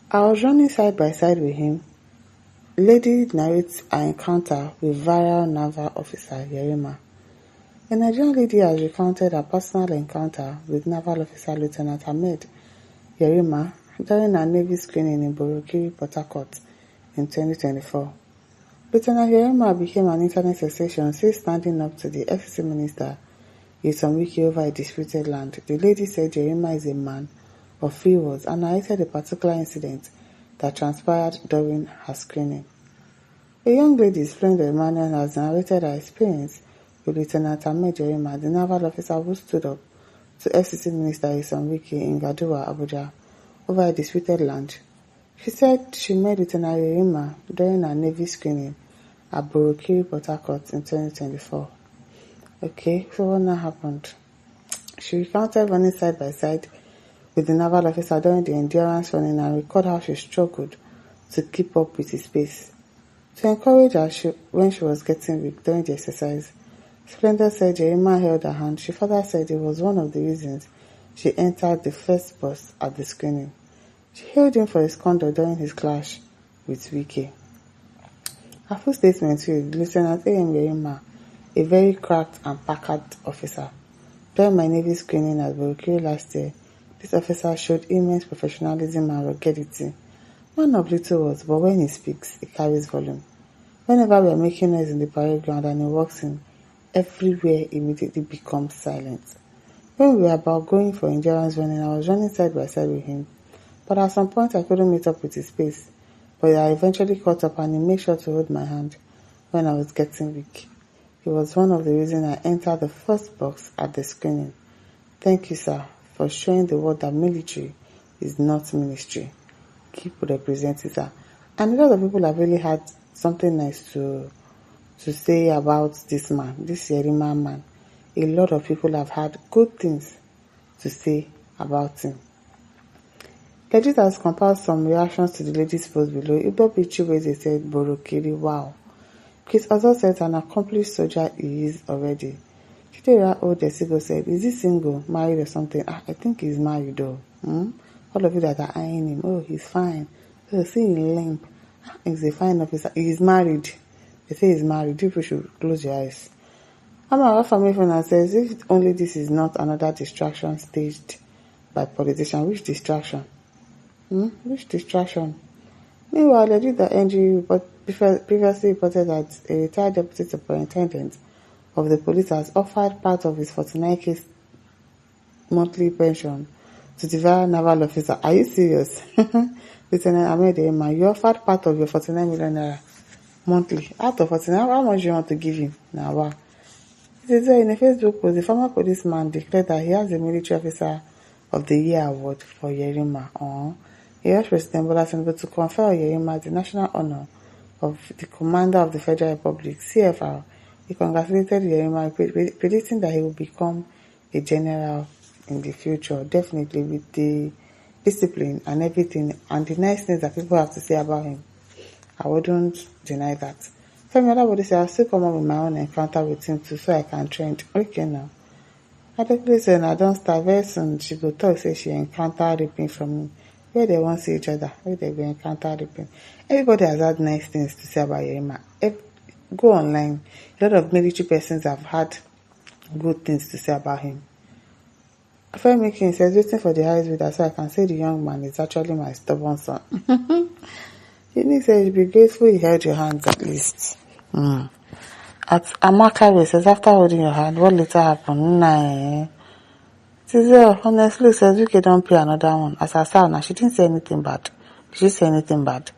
I was running side by side with him. Lady narrates her encounter with viral naval officer Yerima. A Nigerian lady has recounted her personal encounter with naval officer Lieutenant Ahmed Yerima during her Navy screening in Borokiri, Port Harcourt in 2024. Lieutenant Yerima became an internet sensation since standing up to the FCC Minister Yesom over a disputed land. The lady said Yerima is a man of few words and narrated a particular incident that transpired during her screening. A young lady explained the manual has narrated her experience with Lieutenant Ahmed Yerima, the naval officer who stood up to FCC Minister Yesom in Gaduwa, Abuja, over a disputed land. She said she met Lieutenant Yerima during her Navy screening at Borokiri, Port Harcourt in 2024. Okay, so what now happened? She recounted running side by side with the naval officer during the endurance running and recalled how she struggled to keep up with his pace. To encourage her when she was getting weak during the exercise, Splendor said Yerima held her hand. She further said it was one of the reasons she entered the first bus at the screening. She hailed him for his conduct during his clash with Wike. Her full statement read, Lieutenant A.M. Yerima, a very cracked and packard officer. During my Navy screening at Borokiri last year, this officer showed immense professionalism and ruggedity. Man of little words, but when he speaks, it carries volume. Whenever we are making noise in the parade ground and he walks in, everywhere immediately becomes silent. When we were about going for endurance running, I was running side by side with him. But at some point I couldn't meet up with his pace. But I eventually caught up and he made sure to hold my hand when I was getting weak. It was one of the reasons I entered the first box at the screening. Thank you, sir, for showing the world that military is not ministry. Keep representing, sir. And a lot of people have really had something nice to say about this man, this Yerima man. A lot of people have had good things to say about him. Legit has compiled some reactions to the lady's post below. Igbo Pichiweze said, Borokiri, wow. Chris also said an accomplished soldier he is already. Chidera Odesigo said, is he single, married or something? I think he's married though. All of you that are eyeing him, oh, he's fine. Oh, see him limp. He's a fine officer. He's married. They say he's married. You people should close your eyes. Amara family friend says, if only this is not another distraction staged by politicians, which distraction? Which distraction? Meanwhile, legit the NGU previously reported that a retired deputy superintendent of the police has offered part of his 49k monthly pension to the viral naval officer. Are you serious? Lieutenant Ahmed Yerima, you offered part of your 49 million naira monthly. Out of 49, how much do you want to give him? Now, wow. It is in a Facebook post, the former policeman declared that he has the Military Officer of the Year award for Yerima. He urged President Bola Tinubu to confer on Yerima the national honor of the Commander of the Federal Republic, CFR. He congratulated Yerima, predicting that he will become a general in the future, definitely with the discipline and everything, and the nice things that people have to say about him. I wouldn't deny that. Femi Olabode said, I'll still come up with my own encounter with him too, so I can trend. Okay now. Adekunle said, I don't start very soon. She go talk, say she encountered raping from me. Where they won't see each other, where they go encounter raping. Everybody has had nice things to say about Yerima. Go online. A lot of military persons have had good things to say about him. Femi King says, waiting for the highest bidder so I can say the young man is actually my stubborn son. He says, you'd be grateful he held your hands at least. At Amaka says, after holding your hand, what later happened? Nah. Tizel honestly says, UK don't pay another one. As I saw now, she didn't say anything bad. Did she say anything bad?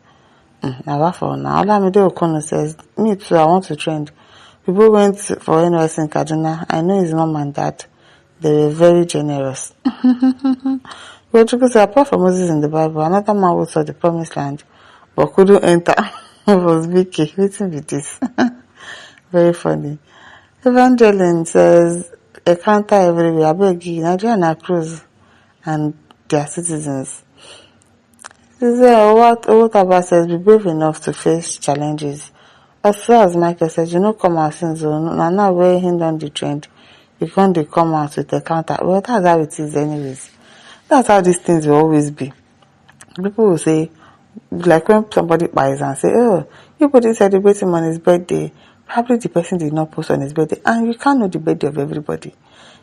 Now what for now? Olamide Okono says, me too, I want to trend. People went for NYS in Kaduna. I know his mom and dad. They were very generous. Rodrigo said, apart from Moses in the Bible, another man who saw the promised land but couldn't enter was Vicky. Waiting with this. Very funny. Evangeline says, a counter everywhere. I beg you, Nigeria cruise and their citizens. What about says, be brave enough to face challenges. Also, as Michael says, you know, come out since now where he on the trend, you can't come out with a counter. Well, that's how it is anyways. That's how these things will always be. People will say, like when somebody buys and say, oh, you didn't celebrate him on his birthday. Probably the person did not post on his birthday. And you can't know the birthday of everybody.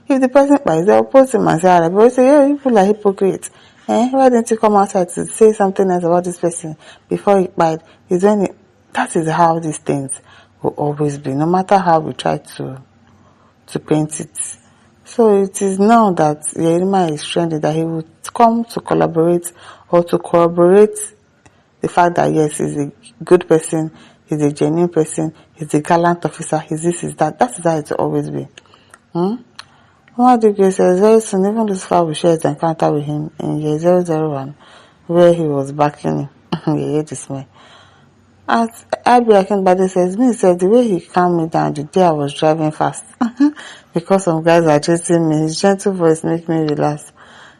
If the person buys, they'll post him and say, ah, people say, oh, you people are hypocrites. Why didn't you come outside to say something else about this person before he died? Is when that is how these things will always be, no matter how we try to paint it. So it is now that Yerima is trending that he would come to collaborate or to corroborate the fact that yes, he's a good person, he's a genuine person, he's a gallant officer, he's this, he's that. That is how it will always be. One says very soon, even Lucifer will share his encounter with him in year 001, where he was backing him. You hear this man. As Abi Akinbade says, me said the way he calmed me down the day I was driving fast because some guys are chasing me, his gentle voice make me relax.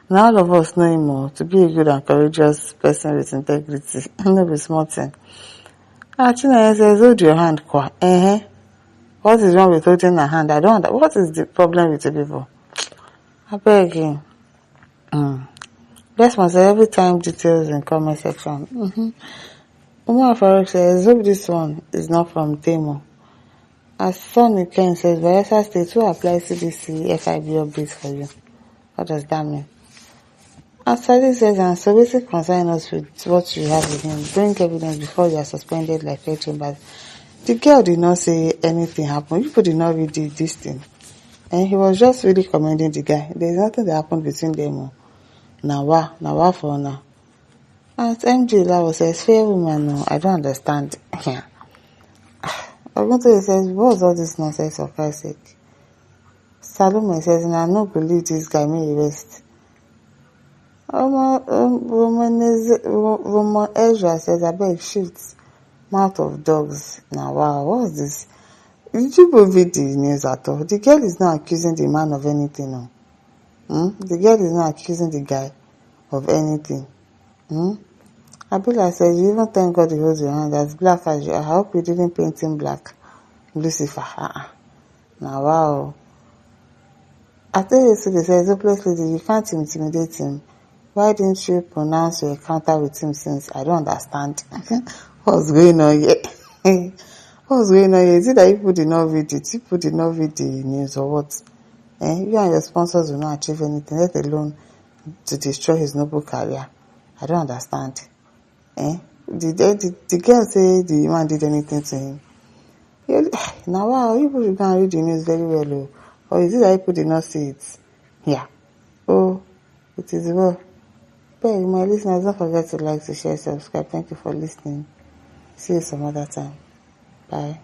Now all of us know him more to be a good and courageous person with integrity. No be small thing. Achina says, hold your hand, Kwa. What is wrong with holding a hand? I don't understand. What is the problem with the people? I beg you. Best must say every time details in comment section. Umar Farouk says, hope this one is not from Temo. As Sonny Ken says, Bayelsa State who applies CDC FIB updates for you. What does that mean? As Sadi says, and so basically concern us with what you have with him. Bring evidence before you are suspended like Fair Chambers. The girl did not say anything happened. People did not read this thing. And he was just really commending the guy. There is nothing that happened between them. Now for now. And MJ Lawa says, fair woman, no, I don't understand. Oguntoye says, what's all this nonsense for Christ's sake? Salome says, I no believe this guy may arrest. Roman Ezra says, I beg shifts. Mouth of dogs. Now, wow, what's this? Did you read the news at all? The girl is not accusing the man of anything, no. The girl is not accusing the guy of anything. Abila says, you even thank God he holds your hand as black as you are. I hope you didn't paint him black. Lucifer. Now, wow. After yesterday says, hopeless lady, you can't intimidate him. Why didn't you pronounce your encounter with him since? I don't understand. What's going on here? What's going on here? Is it that people did not read it? People did not read the news or what? You and your sponsors will not achieve anything, let alone to destroy his noble career. I don't understand. The girl say the man did anything to him? Now, wow, people can read the news very well. Or is it that people did not see it? Yeah. Oh, it is well. But my listeners, don't forget to like, to share, subscribe. Thank you for listening. See you some other time. Bye.